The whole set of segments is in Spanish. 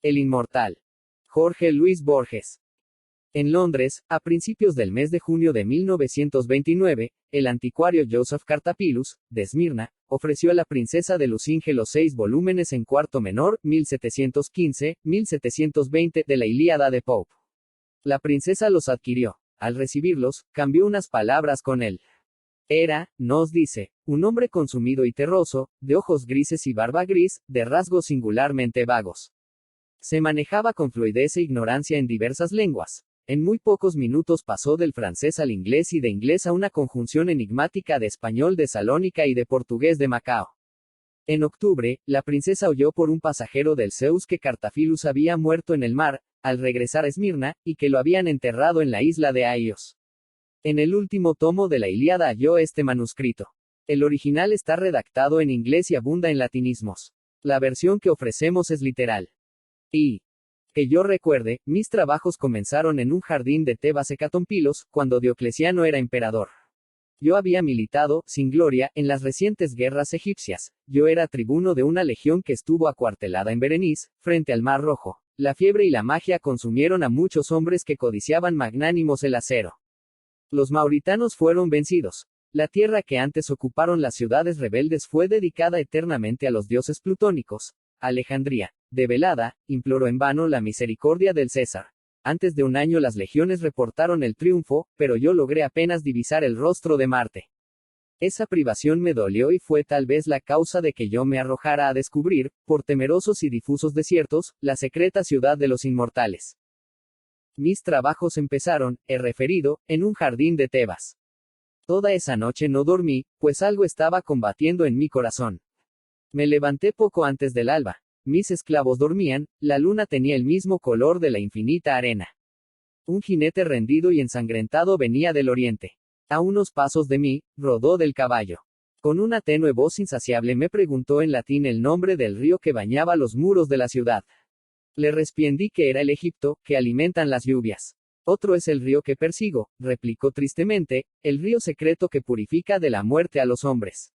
El inmortal. Jorge Luis Borges. En Londres, a principios del mes de junio de 1929, el anticuario Joseph Cartapilus, de Esmirna, ofreció a la princesa de Lucinge los 6 volúmenes en cuarto menor, 1715-1720, de la Ilíada de Pope. La princesa los adquirió. Al recibirlos, cambió unas palabras con él. Era, nos dice, un hombre consumido y terroso, de ojos grises y barba gris, de rasgos singularmente vagos. Se manejaba con fluidez e ignorancia en diversas lenguas. En muy pocos minutos pasó del francés al inglés y de inglés a una conjunción enigmática de español de Salónica y de portugués de Macao. En octubre, la princesa oyó por un pasajero del Zeus que Cartapilus había muerto en el mar, al regresar a Esmirna, y que lo habían enterrado en la isla de Aios. En el último tomo de la Ilíada halló este manuscrito. El original está redactado en inglés y abunda en latinismos. La versión que ofrecemos es literal. Y, que yo recuerde, mis trabajos comenzaron en un jardín de Tebas Hecatompilos, cuando Diocleciano era emperador. Yo había militado, sin gloria, en las recientes guerras egipcias. Yo era tribuno de una legión que estuvo acuartelada en Berenice, frente al Mar Rojo. La fiebre y la magia consumieron a muchos hombres que codiciaban magnánimos el acero. Los mauritanos fueron vencidos. La tierra que antes ocuparon las ciudades rebeldes fue dedicada eternamente a los dioses plutónicos. Alejandría, debelada, imploró en vano la misericordia del César. Antes de un año las legiones reportaron el triunfo, pero yo logré apenas divisar el rostro de Marte. Esa privación me dolió y fue tal vez la causa de que yo me arrojara a descubrir, por temerosos y difusos desiertos, la secreta ciudad de los inmortales. Mis trabajos empezaron, he referido, en un jardín de Tebas. Toda esa noche no dormí, pues algo estaba combatiendo en mi corazón. Me levanté poco antes del alba. Mis esclavos dormían, la luna tenía el mismo color de la infinita arena. Un jinete rendido y ensangrentado venía del oriente. A unos pasos de mí, rodó del caballo. Con una tenue voz insaciable me preguntó en latín el nombre del río que bañaba los muros de la ciudad. Le respondí que era el Egipto, que alimentan las lluvias. Otro es el río que persigo, replicó tristemente, el río secreto que purifica de la muerte a los hombres.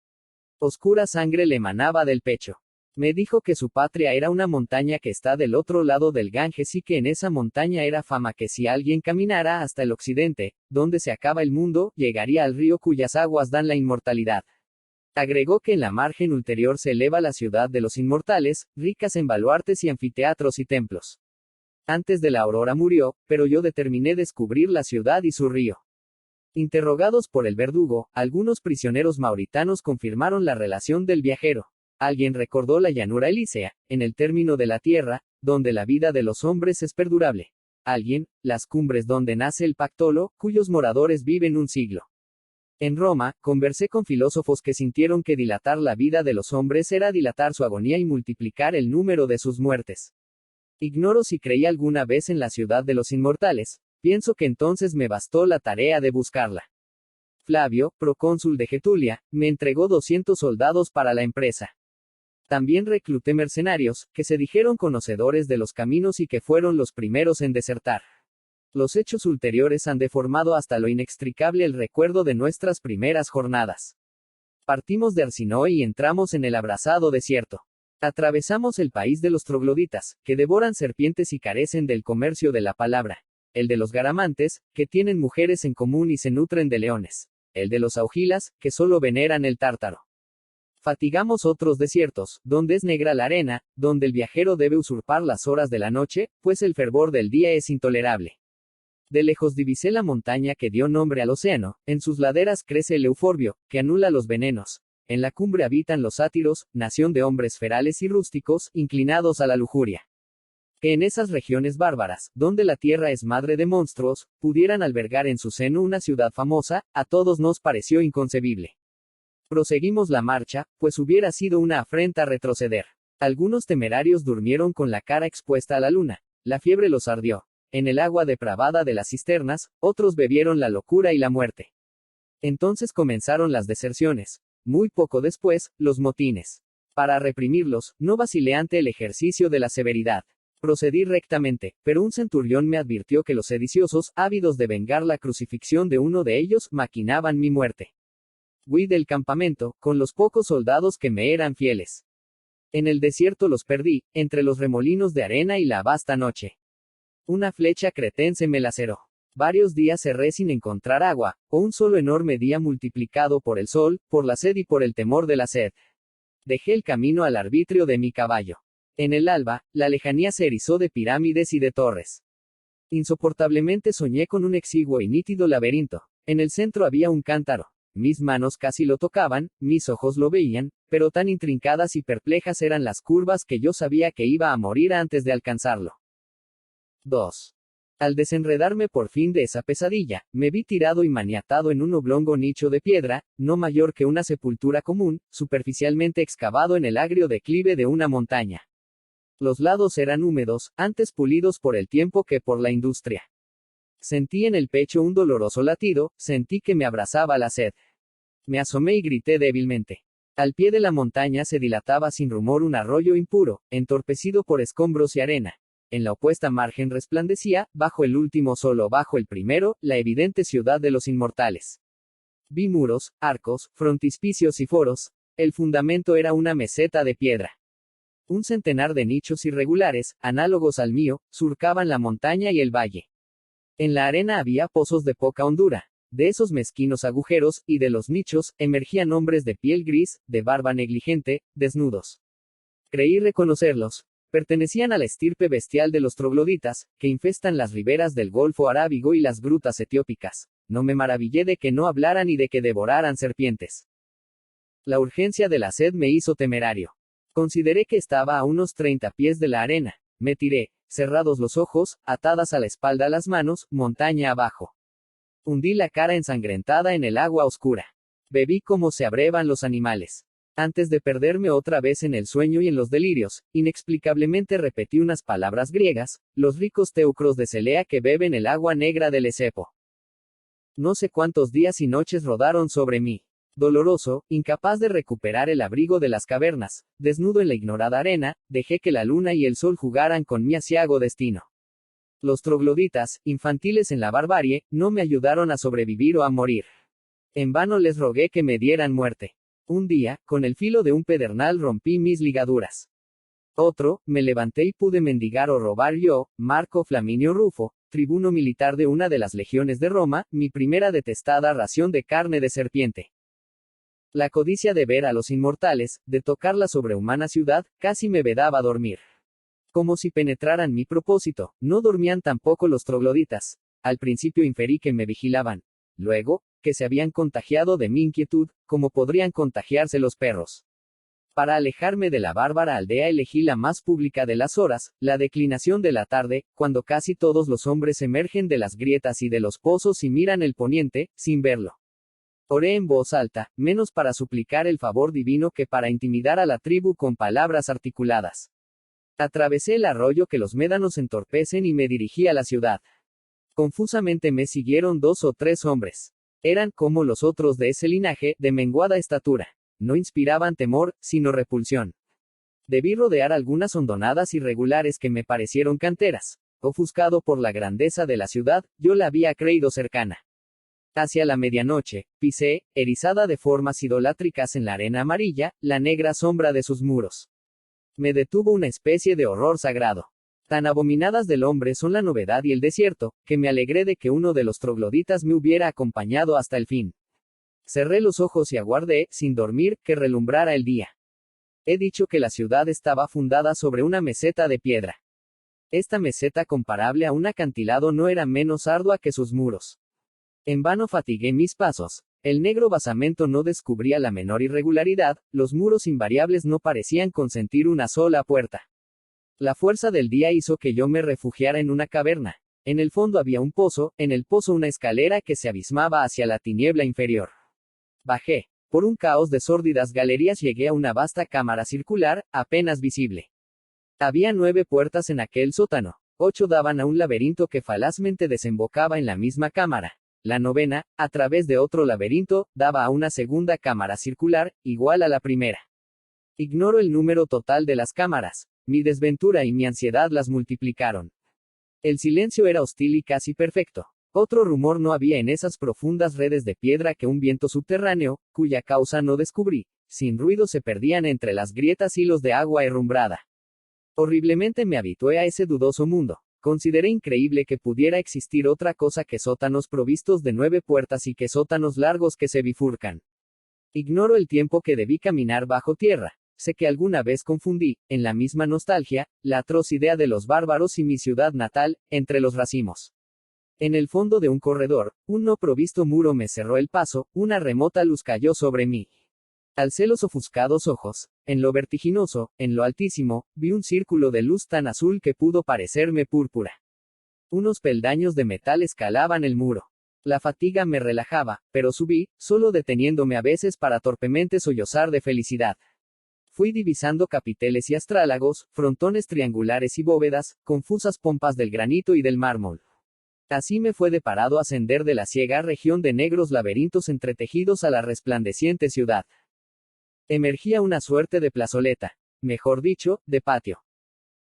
Oscura sangre le emanaba del pecho. Me dijo que su patria era una montaña que está del otro lado del Ganges y que en esa montaña era fama que si alguien caminara hasta el occidente, donde se acaba el mundo, llegaría al río cuyas aguas dan la inmortalidad. Agregó que en la margen ulterior se eleva la ciudad de los inmortales, ricas en baluartes y anfiteatros y templos. Antes de la aurora murió, pero yo determiné descubrir la ciudad y su río. Interrogados por el verdugo, algunos prisioneros mauritanos confirmaron la relación del viajero. Alguien recordó la llanura elísea, en el término de la tierra, donde la vida de los hombres es perdurable. Alguien, las cumbres donde nace el Pactolo, cuyos moradores viven un siglo. En Roma, conversé con filósofos que sintieron que dilatar la vida de los hombres era dilatar su agonía y multiplicar el número de sus muertes. Ignoro si creí alguna vez en la ciudad de los inmortales. Pienso que entonces me bastó la tarea de buscarla. Flavio, procónsul de Getulia, me entregó 200 soldados para la empresa. También recluté mercenarios, que se dijeron conocedores de los caminos y que fueron los primeros en desertar. Los hechos ulteriores han deformado hasta lo inextricable el recuerdo de nuestras primeras jornadas. Partimos de Arsinoe y entramos en el abrasado desierto. Atravesamos el país de los trogloditas, que devoran serpientes y carecen del comercio de la palabra. El de los garamantes, que tienen mujeres en común y se nutren de leones. El de los augilas, que solo veneran el tártaro. Fatigamos otros desiertos, donde es negra la arena, donde el viajero debe usurpar las horas de la noche, pues el fervor del día es intolerable. De lejos divisé la montaña que dio nombre al océano, en sus laderas crece el euforbio, que anula los venenos. En la cumbre habitan los sátiros, nación de hombres ferales y rústicos, inclinados a la lujuria. Que en esas regiones bárbaras, donde la tierra es madre de monstruos, pudieran albergar en su seno una ciudad famosa, a todos nos pareció inconcebible. Proseguimos la marcha, pues hubiera sido una afrenta retroceder. Algunos temerarios durmieron con la cara expuesta a la luna. La fiebre los ardió. En el agua depravada de las cisternas, otros bebieron la locura y la muerte. Entonces comenzaron las deserciones. Muy poco después, los motines. Para reprimirlos, no vacilé ante el ejercicio de la severidad. Procedí rectamente, pero un centurión me advirtió que los sediciosos, ávidos de vengar la crucifixión de uno de ellos, maquinaban mi muerte. Huí del campamento, con los pocos soldados que me eran fieles. En el desierto los perdí, entre los remolinos de arena y la vasta noche. Una flecha cretense me laceró. Varios días cerré sin encontrar agua, o un solo enorme día multiplicado por el sol, por la sed y por el temor de la sed. Dejé el camino al arbitrio de mi caballo. En el alba, la lejanía se erizó de pirámides y de torres. Insoportablemente soñé con un exiguo y nítido laberinto. En el centro había un cántaro. Mis manos casi lo tocaban, mis ojos lo veían, pero tan intrincadas y perplejas eran las curvas que yo sabía que iba a morir antes de alcanzarlo. 2. Al desenredarme por fin de esa pesadilla, me vi tirado y maniatado en un oblongo nicho de piedra, no mayor que una sepultura común, superficialmente excavado en el agrio declive de una montaña. Los lados eran húmedos, antes pulidos por el tiempo que por la industria. Sentí en el pecho un doloroso latido, sentí que me abrazaba la sed. Me asomé y grité débilmente. Al pie de la montaña se dilataba sin rumor un arroyo impuro, entorpecido por escombros y arena. En la opuesta margen resplandecía, bajo el último sol o bajo el primero, la evidente ciudad de los inmortales. Vi muros, arcos, frontispicios y foros. El fundamento era una meseta de piedra. Un centenar de nichos irregulares, análogos al mío, surcaban la montaña y el valle. En la arena había pozos de poca hondura. De esos mezquinos agujeros, y de los nichos, emergían hombres de piel gris, de barba negligente, desnudos. Creí reconocerlos. Pertenecían a la estirpe bestial de los trogloditas, que infestan las riberas del Golfo Arábigo y las grutas etiópicas. No me maravillé de que no hablaran y de que devoraran serpientes. La urgencia de la sed me hizo temerario. Consideré que estaba a unos 30 pies de la arena. Me tiré, cerrados los ojos, atadas a la espalda las manos, montaña abajo. Hundí la cara ensangrentada en el agua oscura. Bebí como se abrevan los animales. Antes de perderme otra vez en el sueño y en los delirios, inexplicablemente repetí unas palabras griegas, los ricos teucros de Celea que beben el agua negra del Esepo. No sé cuántos días y noches rodaron sobre mí. Doloroso, incapaz de recuperar el abrigo de las cavernas, desnudo en la ignorada arena, dejé que la luna y el sol jugaran con mi aciago destino. Los trogloditas, infantiles en la barbarie, no me ayudaron a sobrevivir o a morir. En vano les rogué que me dieran muerte. Un día, con el filo de un pedernal rompí mis ligaduras. Otro, me levanté y pude mendigar o robar yo, Marco Flaminio Rufo, tribuno militar de una de las legiones de Roma, mi primera detestada ración de carne de serpiente. La codicia de ver a los inmortales, de tocar la sobrehumana ciudad, casi me vedaba dormir. Como si penetraran mi propósito, no dormían tampoco los trogloditas. Al principio inferí que me vigilaban. Luego, que se habían contagiado de mi inquietud, como podrían contagiarse los perros. Para alejarme de la bárbara aldea elegí la más pública de las horas, la declinación de la tarde, cuando casi todos los hombres emergen de las grietas y de los pozos y miran el poniente, sin verlo. Oré en voz alta, menos para suplicar el favor divino que para intimidar a la tribu con palabras articuladas. Atravesé el arroyo que los médanos entorpecen y me dirigí a la ciudad. Confusamente me siguieron 2 o 3 hombres. Eran, como los otros de ese linaje, de menguada estatura. No inspiraban temor, sino repulsión. Debí rodear algunas hondonadas irregulares que me parecieron canteras. Ofuscado por la grandeza de la ciudad, yo la había creído cercana. Hacia la medianoche, pisé, erizada de formas idolátricas en la arena amarilla, la negra sombra de sus muros. Me detuvo una especie de horror sagrado. Tan abominadas del hombre son la novedad y el desierto, que me alegré de que uno de los trogloditas me hubiera acompañado hasta el fin. Cerré los ojos y aguardé, sin dormir, que relumbrara el día. He dicho que la ciudad estaba fundada sobre una meseta de piedra. Esta meseta comparable a un acantilado no era menos ardua que sus muros. En vano fatigué mis pasos. El negro basamento no descubría la menor irregularidad, los muros invariables no parecían consentir una sola puerta. La fuerza del día hizo que yo me refugiara en una caverna. En el fondo había un pozo, en el pozo una escalera que se abismaba hacia la tiniebla inferior. Bajé. Por un caos de sórdidas galerías llegué a una vasta cámara circular, apenas visible. Había 9 puertas en aquel sótano. 8 daban a un laberinto que falazmente desembocaba en la misma cámara. La novena, a través de otro laberinto, daba a una segunda cámara circular, igual a la primera. Ignoro el número total de las cámaras. Mi desventura y mi ansiedad las multiplicaron. El silencio era hostil y casi perfecto. Otro rumor no había en esas profundas redes de piedra que un viento subterráneo, cuya causa no descubrí, sin ruido se perdían entre las grietas hilos de agua herrumbrada. Horriblemente me habitué a ese dudoso mundo. Consideré increíble que pudiera existir otra cosa que sótanos provistos de 9 puertas y que sótanos largos que se bifurcan. Ignoro el tiempo que debí caminar bajo tierra. Sé que alguna vez confundí, en la misma nostalgia, la atroz idea de los bárbaros y mi ciudad natal, entre los racimos. En el fondo de un corredor, un no provisto muro me cerró el paso, una remota luz cayó sobre mí. Alcé los ofuscados ojos. En lo vertiginoso, en lo altísimo, vi un círculo de luz tan azul que pudo parecerme púrpura. Unos peldaños de metal escalaban el muro. La fatiga me relajaba, pero subí, solo deteniéndome a veces para torpemente sollozar de felicidad. Fui divisando capiteles y astrálagos, frontones triangulares y bóvedas, confusas pompas del granito y del mármol. Así me fue deparado ascender de la ciega región de negros laberintos entretejidos a la resplandeciente ciudad. Emergía una suerte de plazoleta, mejor dicho, de patio.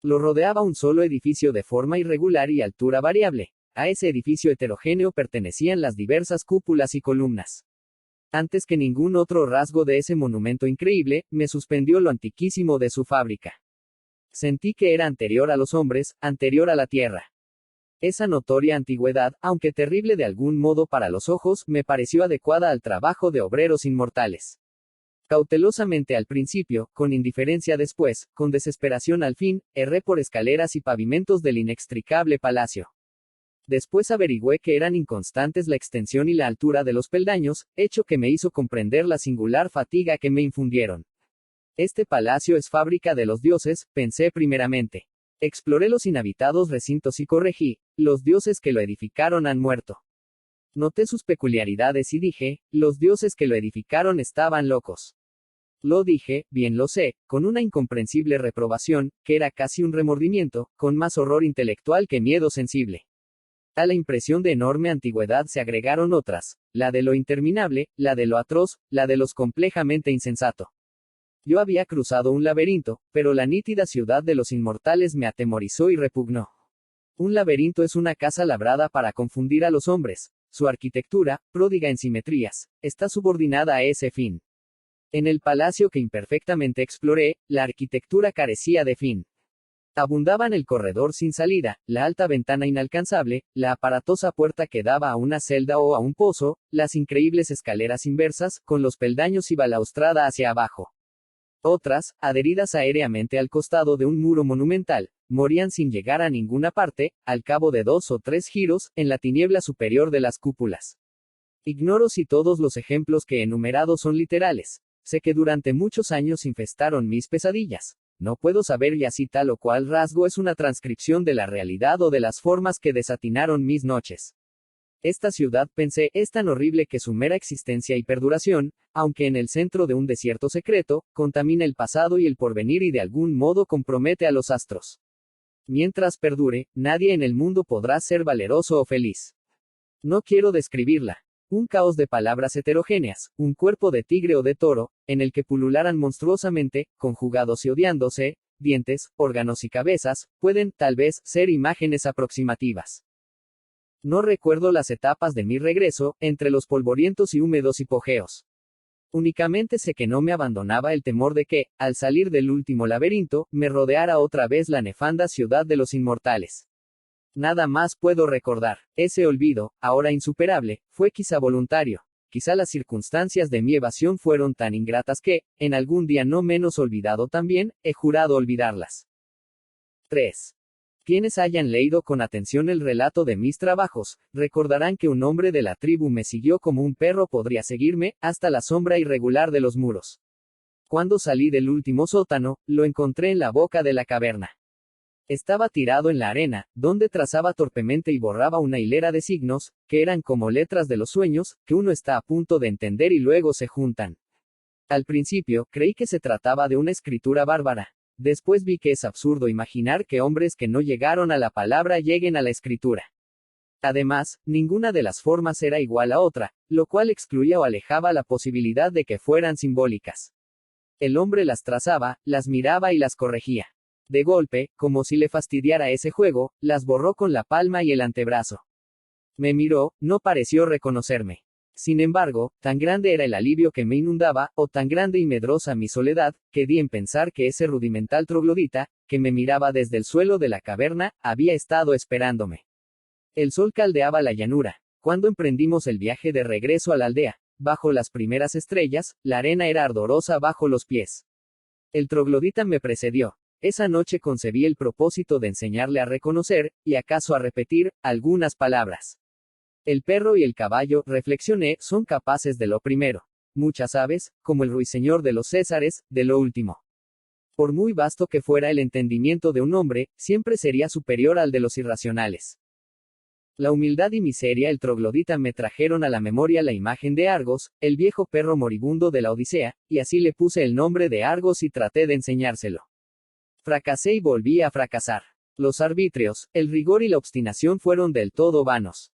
Lo rodeaba un solo edificio de forma irregular y altura variable. A ese edificio heterogéneo pertenecían las diversas cúpulas y columnas. Antes que ningún otro rasgo de ese monumento increíble, me suspendió lo antiquísimo de su fábrica. Sentí que era anterior a los hombres, anterior a la tierra. Esa notoria antigüedad, aunque terrible de algún modo para los ojos, me pareció adecuada al trabajo de obreros inmortales. Cautelosamente al principio, con indiferencia después, con desesperación al fin, erré por escaleras y pavimentos del inextricable palacio. Después averigüé que eran inconstantes la extensión y la altura de los peldaños, hecho que me hizo comprender la singular fatiga que me infundieron. Este palacio es fábrica de los dioses, pensé primeramente. Exploré los inhabitados recintos y corregí, los dioses que lo edificaron han muerto. Noté sus peculiaridades y dije, los dioses que lo edificaron estaban locos. Lo dije, bien lo sé, con una incomprensible reprobación, que era casi un remordimiento, con más horror intelectual que miedo sensible. A la impresión de enorme antigüedad se agregaron otras, la de lo interminable, la de lo atroz, la de los complejamente insensato. Yo había cruzado un laberinto, pero la nítida ciudad de los inmortales me atemorizó y repugnó. Un laberinto es una casa labrada para confundir a los hombres. Su arquitectura, pródiga en simetrías, está subordinada a ese fin. En el palacio que imperfectamente exploré, la arquitectura carecía de fin. Abundaban el corredor sin salida, la alta ventana inalcanzable, la aparatosa puerta que daba a una celda o a un pozo, las increíbles escaleras inversas, con los peldaños y balaustrada hacia abajo. Otras, adheridas aéreamente al costado de un muro monumental, morían sin llegar a ninguna parte, al cabo de 2 o 3 giros, en la tiniebla superior de las cúpulas. Ignoro si todos los ejemplos que he enumerado son literales. Sé que durante muchos años infestaron mis pesadillas. No puedo saber ya si tal o cual rasgo es una transcripción de la realidad o de las formas que desatinaron mis noches. Esta ciudad, pensé, es tan horrible que su mera existencia y perduración, aunque en el centro de un desierto secreto, contamina el pasado y el porvenir y de algún modo compromete a los astros. Mientras perdure, nadie en el mundo podrá ser valeroso o feliz. No quiero describirla. Un caos de palabras heterogéneas, un cuerpo de tigre o de toro, en el que pulularan monstruosamente, conjugados y odiándose, dientes, órganos y cabezas, pueden, tal vez, ser imágenes aproximativas. No recuerdo las etapas de mi regreso, entre los polvorientos y húmedos hipogeos. Únicamente sé que no me abandonaba el temor de que, al salir del último laberinto, me rodeara otra vez la nefanda ciudad de los inmortales. Nada más puedo recordar. Ese olvido, ahora insuperable, fue quizá voluntario. Quizá las circunstancias de mi evasión fueron tan ingratas que, en algún día no menos olvidado también, he jurado olvidarlas. 3. Quienes hayan leído con atención el relato de mis trabajos, recordarán que un hombre de la tribu me siguió como un perro podría seguirme, hasta la sombra irregular de los muros. Cuando salí del último sótano, lo encontré en la boca de la caverna. Estaba tirado en la arena, donde trazaba torpemente y borraba una hilera de signos, que eran como letras de los sueños, que uno está a punto de entender y luego se juntan. Al principio, creí que se trataba de una escritura bárbara. Después vi que es absurdo imaginar que hombres que no llegaron a la palabra lleguen a la escritura. Además, ninguna de las formas era igual a otra, lo cual excluía o alejaba la posibilidad de que fueran simbólicas. El hombre las trazaba, las miraba y las corregía. De golpe, como si le fastidiara ese juego, las borró con la palma y el antebrazo. Me miró, no pareció reconocerme. Sin embargo, tan grande era el alivio que me inundaba, o tan grande y medrosa mi soledad, que di en pensar que ese rudimental troglodita, que me miraba desde el suelo de la caverna, había estado esperándome. El sol caldeaba la llanura. Cuando emprendimos el viaje de regreso a la aldea, bajo las primeras estrellas, la arena era ardorosa bajo los pies. El troglodita me precedió. Esa noche concebí el propósito de enseñarle a reconocer, y acaso a repetir, algunas palabras. El perro y el caballo, reflexioné, son capaces de lo primero. Muchas aves, como el ruiseñor de los Césares, de lo último. Por muy vasto que fuera el entendimiento de un hombre, siempre sería superior al de los irracionales. La humildad y miseria el troglodita me trajeron a la memoria la imagen de Argos, el viejo perro moribundo de la Odisea, y así le puse el nombre de Argos y traté de enseñárselo. Fracasé y volví a fracasar. Los arbitrios, el rigor y la obstinación fueron del todo vanos.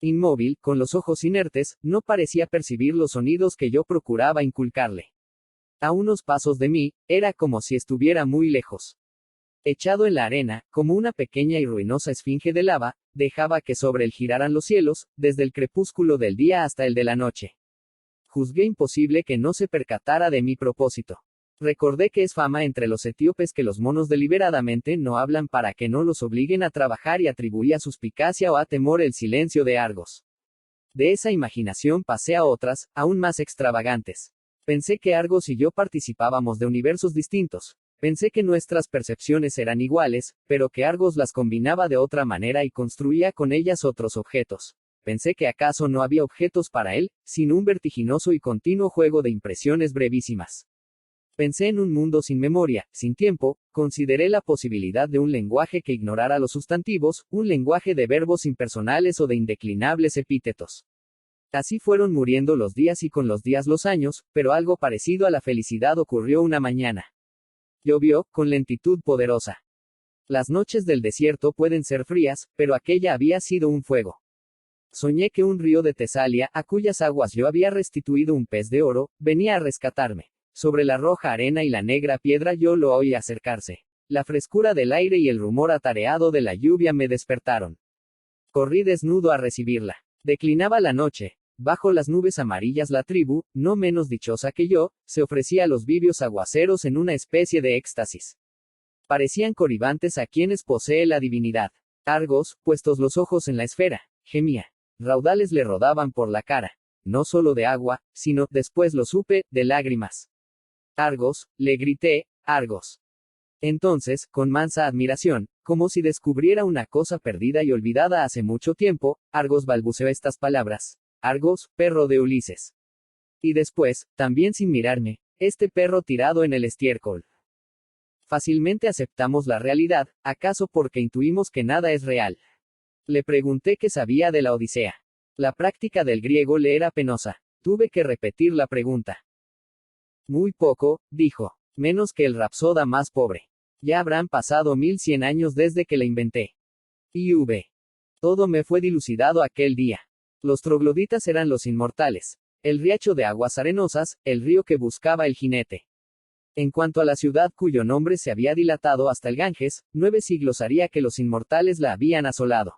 Inmóvil, con los ojos inertes, no parecía percibir los sonidos que yo procuraba inculcarle. A unos pasos de mí, era como si estuviera muy lejos. Echado en la arena, como una pequeña y ruinosa esfinge de lava, dejaba que sobre él giraran los cielos, desde el crepúsculo del día hasta el de la noche. Juzgué imposible que no se percatara de mi propósito. Recordé que es fama entre los etíopes que los monos deliberadamente no hablan para que no los obliguen a trabajar y atribuí a suspicacia o a temor el silencio de Argos. De esa imaginación pasé a otras, aún más extravagantes. Pensé que Argos y yo participábamos de universos distintos. Pensé que nuestras percepciones eran iguales, pero que Argos las combinaba de otra manera y construía con ellas otros objetos. Pensé que acaso no había objetos para él, sino un vertiginoso y continuo juego de impresiones brevísimas. Pensé en un mundo sin memoria, sin tiempo, consideré la posibilidad de un lenguaje que ignorara los sustantivos, un lenguaje de verbos impersonales o de indeclinables epítetos. Así fueron muriendo los días y con los días los años, pero algo parecido a la felicidad ocurrió una mañana. Llovió, con lentitud poderosa. Las noches del desierto pueden ser frías, pero aquella había sido un fuego. Soñé que un río de Tesalia, a cuyas aguas yo había restituido un pez de oro, venía a rescatarme. Sobre la roja arena y la negra piedra yo lo oí acercarse. La frescura del aire y el rumor atareado de la lluvia me despertaron. Corrí desnudo a recibirla. Declinaba la noche. Bajo las nubes amarillas la tribu, no menos dichosa que yo, se ofrecía a los vivios aguaceros en una especie de éxtasis. Parecían coribantes a quienes posee la divinidad. Argos, puestos los ojos en la esfera, gemía. Raudales le rodaban por la cara. No solo de agua, sino, después lo supe, de lágrimas. Argos, le grité, Argos. Entonces, con mansa admiración, como si descubriera una cosa perdida y olvidada hace mucho tiempo, Argos balbuceó estas palabras. Argos, perro de Ulises. Y después, también sin mirarme, este perro tirado en el estiércol. Fácilmente aceptamos la realidad, acaso porque intuimos que nada es real. Le pregunté qué sabía de la Odisea. La práctica del griego le era penosa. Tuve que repetir la pregunta. Muy poco, dijo. Menos que el rapsoda más pobre. Ya habrán pasado 1100 años desde que la inventé. Todo me fue dilucidado aquel día. Los trogloditas eran los inmortales. El riacho de aguas arenosas, el río que buscaba el jinete. En cuanto a la ciudad cuyo nombre se había dilatado hasta el Ganges, 9 siglos haría que los inmortales la habían asolado.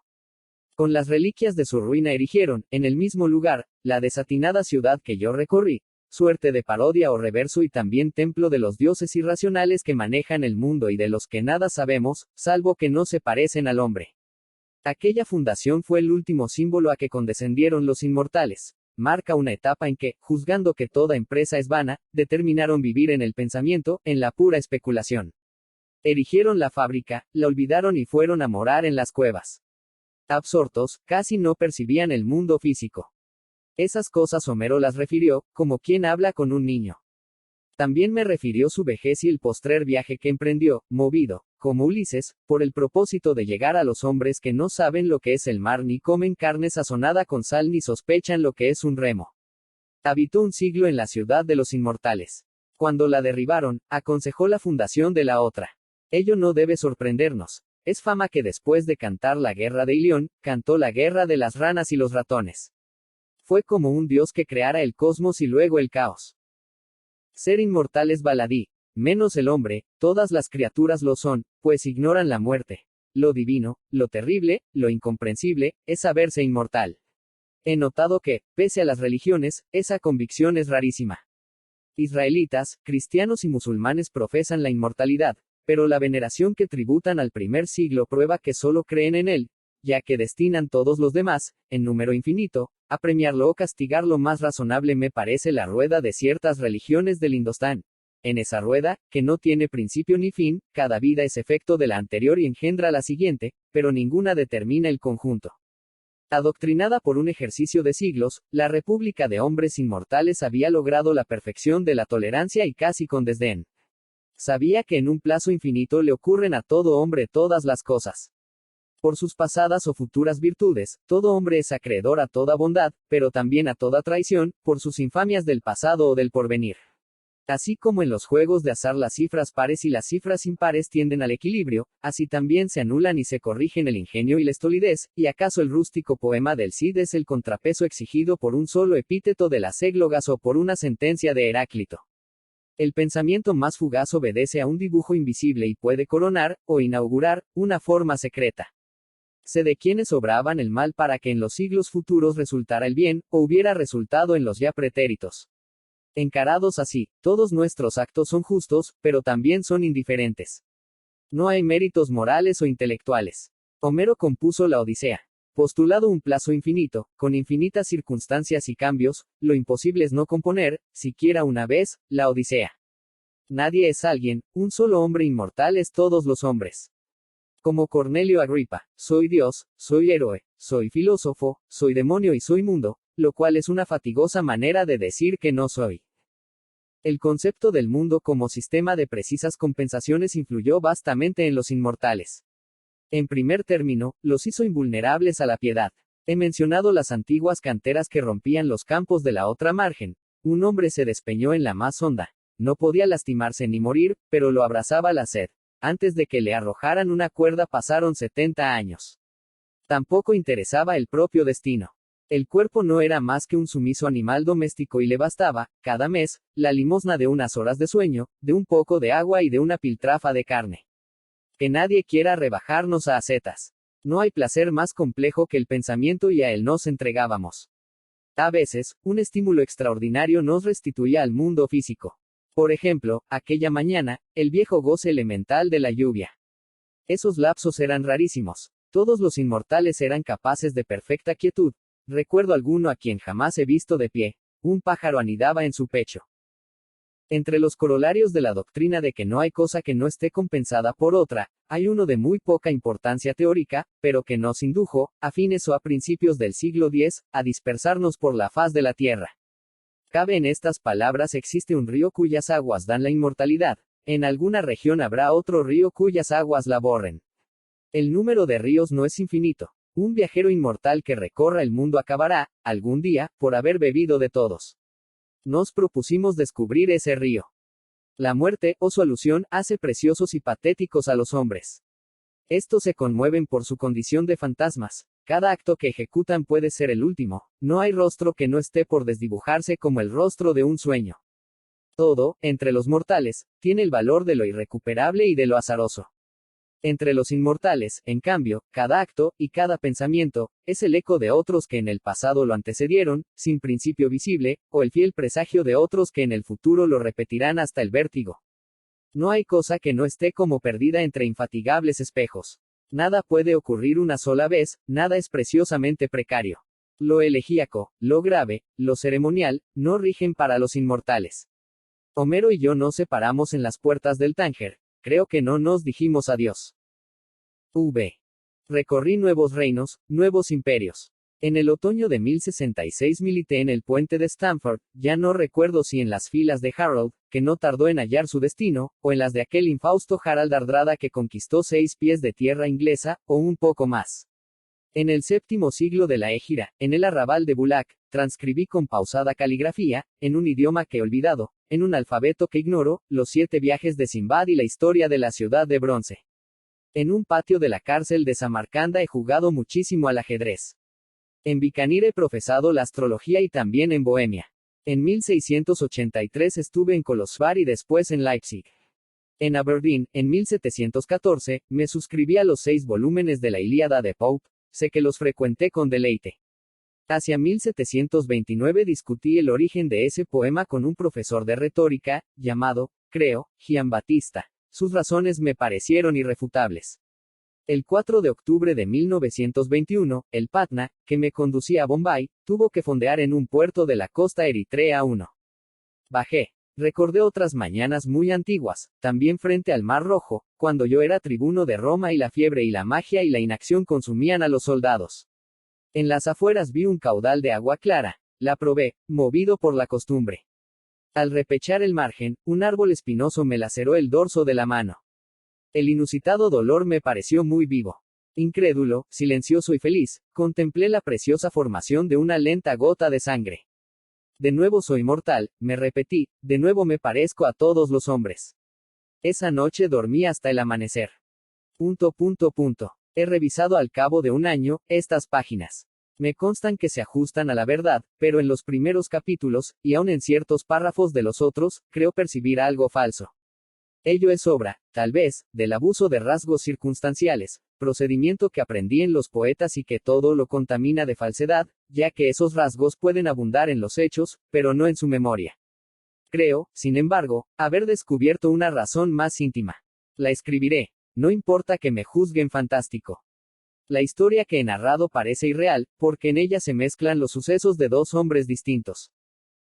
Con las reliquias de su ruina erigieron, en el mismo lugar, la desatinada ciudad que yo recorrí, suerte de parodia o reverso y también templo de los dioses irracionales que manejan el mundo y de los que nada sabemos, salvo que no se parecen al hombre. Aquella fundación fue el último símbolo a que condescendieron los inmortales. Marca una etapa en que, juzgando que toda empresa es vana, determinaron vivir en el pensamiento, en la pura especulación. Erigieron la fábrica, la olvidaron y fueron a morar en las cuevas. Absortos, casi no percibían el mundo físico. Esas cosas Homero las refirió, como quien habla con un niño. También me refirió su vejez y el postrer viaje que emprendió, movido, como Ulises, por el propósito de llegar a los hombres que no saben lo que es el mar ni comen carne sazonada con sal ni sospechan lo que es un remo. Habitó un siglo en la ciudad de los inmortales. Cuando la derribaron, aconsejó la fundación de la otra. Ello no debe sorprendernos. Es fama que después de cantar la guerra de Ilión, cantó la guerra de las ranas y los ratones. Fue como un dios que creara el cosmos y luego el caos. Ser inmortal es baladí, menos el hombre, todas las criaturas lo son, pues ignoran la muerte. Lo divino, lo terrible, lo incomprensible, es saberse inmortal. He notado que, pese a las religiones, esa convicción es rarísima. Israelitas, cristianos y musulmanes profesan la inmortalidad, pero la veneración que tributan al primer siglo prueba que solo creen en él, ya que destinan todos los demás, en número infinito, a premiarlo o castigarlo. Más razonable me parece la rueda de ciertas religiones del Indostán. En esa rueda, que no tiene principio ni fin, cada vida es efecto de la anterior y engendra la siguiente, pero ninguna determina el conjunto. Adoctrinada por un ejercicio de siglos, la República de Hombres Inmortales había logrado la perfección de la tolerancia y casi con desdén. Sabía que en un plazo infinito le ocurren a todo hombre todas las cosas. Por sus pasadas o futuras virtudes, todo hombre es acreedor a toda bondad, pero también a toda traición, por sus infamias del pasado o del porvenir. Así como en los juegos de azar las cifras pares y las cifras impares tienden al equilibrio, así también se anulan y se corrigen el ingenio y la estolidez, y acaso el rústico poema del Cid es el contrapeso exigido por un solo epíteto de las églogas o por una sentencia de Heráclito. El pensamiento más fugaz obedece a un dibujo invisible y puede coronar, o inaugurar, una forma secreta. Sé de quienes obraban el mal para que en los siglos futuros resultara el bien, o hubiera resultado en los ya pretéritos. Encarados así, todos nuestros actos son justos, pero también son indiferentes. No hay méritos morales o intelectuales. Homero compuso la Odisea. Postulado un plazo infinito, con infinitas circunstancias y cambios, lo imposible es no componer, siquiera una vez, la Odisea. Nadie es alguien, un solo hombre inmortal es todos los hombres. Como Cornelio Agripa, soy Dios, soy héroe, soy filósofo, soy demonio y soy mundo, lo cual es una fatigosa manera de decir que no soy. El concepto del mundo como sistema de precisas compensaciones influyó vastamente en los inmortales. En primer término, los hizo invulnerables a la piedad. He mencionado las antiguas canteras que rompían los campos de la otra margen. Un hombre se despeñó en la más honda. No podía lastimarse ni morir, pero lo abrazaba la sed. Antes de que le arrojaran una cuerda pasaron 70 años. Tampoco interesaba el propio destino. El cuerpo no era más que un sumiso animal doméstico y le bastaba, cada mes, la limosna de unas horas de sueño, de un poco de agua y de una piltrafa de carne. Que nadie quiera rebajarnos a acetas. No hay placer más complejo que el pensamiento y a él nos entregábamos. A veces, un estímulo extraordinario nos restituía al mundo físico. Por ejemplo, aquella mañana, el viejo goce elemental de la lluvia. Esos lapsos eran rarísimos. Todos los inmortales eran capaces de perfecta quietud. Recuerdo alguno a quien jamás he visto de pie. Un pájaro anidaba en su pecho. Entre los corolarios de la doctrina de que no hay cosa que no esté compensada por otra, hay uno de muy poca importancia teórica, pero que nos indujo, a fines o a principios del siglo X, a dispersarnos por la faz de la tierra. Cabe en estas palabras: existe un río cuyas aguas dan la inmortalidad. En alguna región habrá otro río cuyas aguas la borren. El número de ríos no es infinito. Un viajero inmortal que recorra el mundo acabará, algún día, por haber bebido de todos. Nos propusimos descubrir ese río. La muerte, o su alusión, hace preciosos y patéticos a los hombres. Estos se conmueven por su condición de fantasmas. Cada acto que ejecutan puede ser el último. No hay rostro que no esté por desdibujarse como el rostro de un sueño. Todo, entre los mortales, tiene el valor de lo irrecuperable y de lo azaroso. Entre los inmortales, en cambio, cada acto, y cada pensamiento, es el eco de otros que en el pasado lo antecedieron, sin principio visible, o el fiel presagio de otros que en el futuro lo repetirán hasta el vértigo. No hay cosa que no esté como perdida entre infatigables espejos. Nada puede ocurrir una sola vez, nada es preciosamente precario. Lo elegíaco, lo grave, lo ceremonial, no rigen para los inmortales. Homero y yo nos separamos en las puertas del Tánger. Creo que no nos dijimos adiós. Recorrí nuevos reinos, nuevos imperios. En el otoño de 1066 milité en el puente de Stamford, ya no recuerdo si en las filas de Harold, que no tardó en hallar su destino, o en las de aquel infausto Harald Hardrada que conquistó 6 pies de tierra inglesa, o un poco más. En el séptimo siglo de la Égira, en el arrabal de Bulak, transcribí con pausada caligrafía, en un idioma que he olvidado, en un alfabeto que ignoro, los 7 viajes de Simbad y la historia de la ciudad de bronce. En un patio de la cárcel de Samarcanda he jugado muchísimo al ajedrez. En Bikanir he profesado la astrología y también en Bohemia. En 1683 estuve en Kolosvar y después en Leipzig. En Aberdeen, en 1714, me suscribí a los 6 volúmenes de la Ilíada de Pope. Sé que los frecuenté con deleite. Hacia 1729 discutí el origen de ese poema con un profesor de retórica, llamado, creo, Giambattista. Sus razones me parecieron irrefutables. El 4 de octubre de 1921, el Patna, que me conducía a Bombay, tuvo que fondear en un puerto de la costa eritrea 1. Bajé. Recordé otras mañanas muy antiguas, también frente al Mar Rojo, cuando yo era tribuno de Roma y la fiebre y la magia y la inacción consumían a los soldados. En las afueras vi un caudal de agua clara, la probé, movido por la costumbre. Al repechar el margen, un árbol espinoso me laceró el dorso de la mano. El inusitado dolor me pareció muy vivo. Incrédulo, silencioso y feliz, contemplé la preciosa formación de una lenta gota de sangre. De nuevo soy mortal, me repetí, de nuevo me parezco a todos los hombres. Esa noche dormí hasta el amanecer. He revisado al cabo de un año, estas páginas. Me constan que se ajustan a la verdad, pero en los primeros capítulos, y aun en ciertos párrafos de los otros, creo percibir algo falso. Ello es obra, tal vez, del abuso de rasgos circunstanciales, procedimiento que aprendí en los poetas y que todo lo contamina de falsedad, ya que esos rasgos pueden abundar en los hechos, pero no en su memoria. Creo, sin embargo, haber descubierto una razón más íntima. La escribiré. No importa que me juzguen fantástico. La historia que he narrado parece irreal, porque en ella se mezclan los sucesos de dos hombres distintos.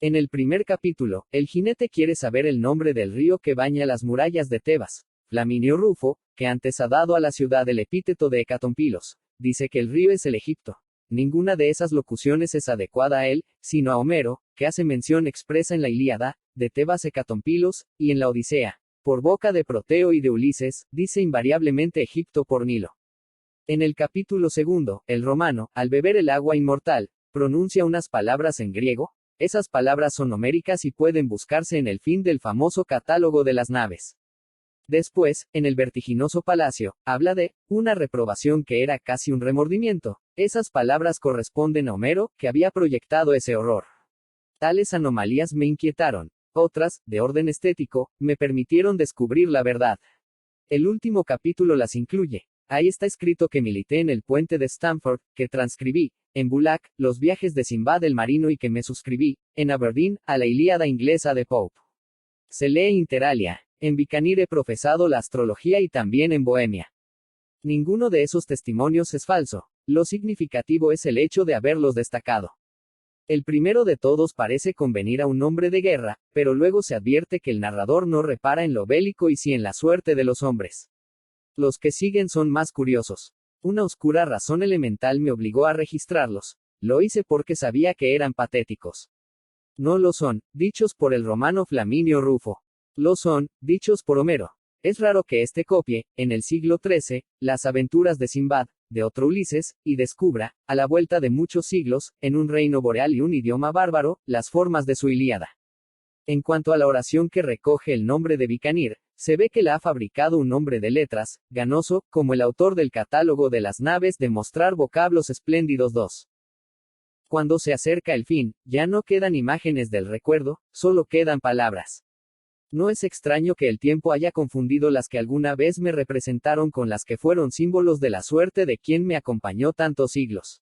En el primer capítulo, el jinete quiere saber el nombre del río que baña las murallas de Tebas. Flaminio Rufo, que antes ha dado a la ciudad el epíteto de Hecatompilos, dice que el río es el Egipto. Ninguna de esas locuciones es adecuada a él, sino a Homero, que hace mención expresa en la Ilíada, de Tebas Hecatompilos, y en la Odisea, por boca de Proteo y de Ulises, dice invariablemente Egipto por Nilo. En el capítulo segundo, el romano, al beber el agua inmortal, pronuncia unas palabras en griego. Esas palabras son homéricas y pueden buscarse en el fin del famoso catálogo de las naves. Después, en el vertiginoso palacio, habla de una reprobación que era casi un remordimiento. Esas palabras corresponden a Homero, que había proyectado ese horror. Tales anomalías me inquietaron. Otras, de orden estético, me permitieron descubrir la verdad. El último capítulo las incluye. Ahí está escrito que milité en el puente de Stamford, que transcribí, en Bullock, los viajes de Sinbad el marino y que me suscribí, en Aberdeen, a la Ilíada inglesa de Pope. Se lee inter alia. En Bicanir he profesado la astrología y también en Bohemia. Ninguno de esos testimonios es falso. Lo significativo es el hecho de haberlos destacado. El primero de todos parece convenir a un hombre de guerra, pero luego se advierte que el narrador no repara en lo bélico y sí en la suerte de los hombres. Los que siguen son más curiosos. Una oscura razón elemental me obligó a registrarlos. Lo hice porque sabía que eran patéticos. No lo son, dichos por el romano Flaminio Rufo. Lo son, dichos por Homero. Es raro que éste copie, en el siglo XIII, las aventuras de Sinbad, de otro Ulises, y descubra, a la vuelta de muchos siglos, en un reino boreal y un idioma bárbaro, las formas de su Ilíada. En cuanto a la oración que recoge el nombre de Bicanir, se ve que la ha fabricado un hombre de letras, ganoso, como el autor del catálogo de las naves de mostrar vocablos espléndidos 2. Cuando se acerca el fin, ya no quedan imágenes del recuerdo, solo quedan palabras. No es extraño que el tiempo haya confundido las que alguna vez me representaron con las que fueron símbolos de la suerte de quien me acompañó tantos siglos.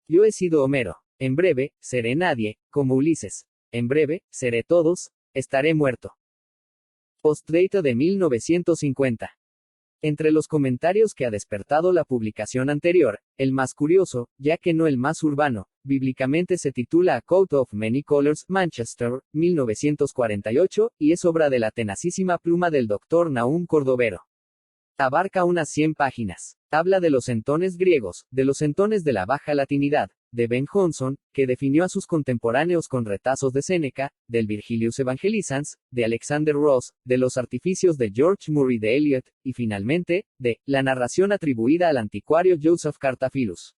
Yo he sido Homero. En breve, seré nadie, como Ulises. En breve, seré todos, estaré muerto. Postdata de 1950. Entre los comentarios que ha despertado la publicación anterior, el más curioso, ya que no el más urbano, bíblicamente se titula A Coat of Many Colors, Manchester, 1948, y es obra de la tenacísima pluma del Dr. Nahum Cordovero. Abarca unas 100 páginas. Habla de los entones griegos, de los entones de la baja latinidad, de Ben Jonson, que definió a sus contemporáneos con retazos de Séneca, del Virgilius Evangelizans, de Alexander Ross, de los artificios de George Murray de Eliot, y finalmente, de la narración atribuida al anticuario Joseph Cartaphilus.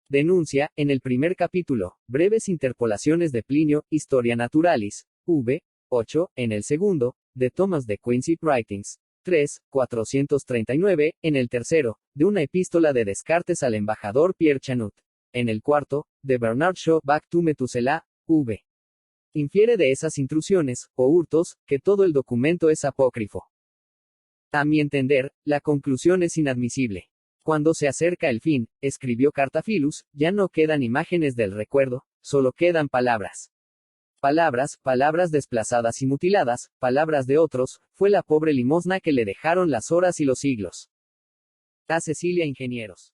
Denuncia, en el primer capítulo, breves interpolaciones de Plinio, Historia Naturalis, v. 8, en el segundo, de Thomas de Quincy Writings, 3, 439, en el tercero, de una epístola de Descartes al embajador Pierre Chanut. En el cuarto, de Bernard Shaw Back to Methuselah, v. Infiere de esas intrusiones, o hurtos, que todo el documento es apócrifo. A mi entender, la conclusión es inadmisible. Cuando se acerca el fin, escribió Cartaphilus, ya no quedan imágenes del recuerdo, solo quedan palabras. Palabras, palabras desplazadas y mutiladas, palabras de otros, fue la pobre limosna que le dejaron las horas y los siglos. A Cecilia Ingenieros.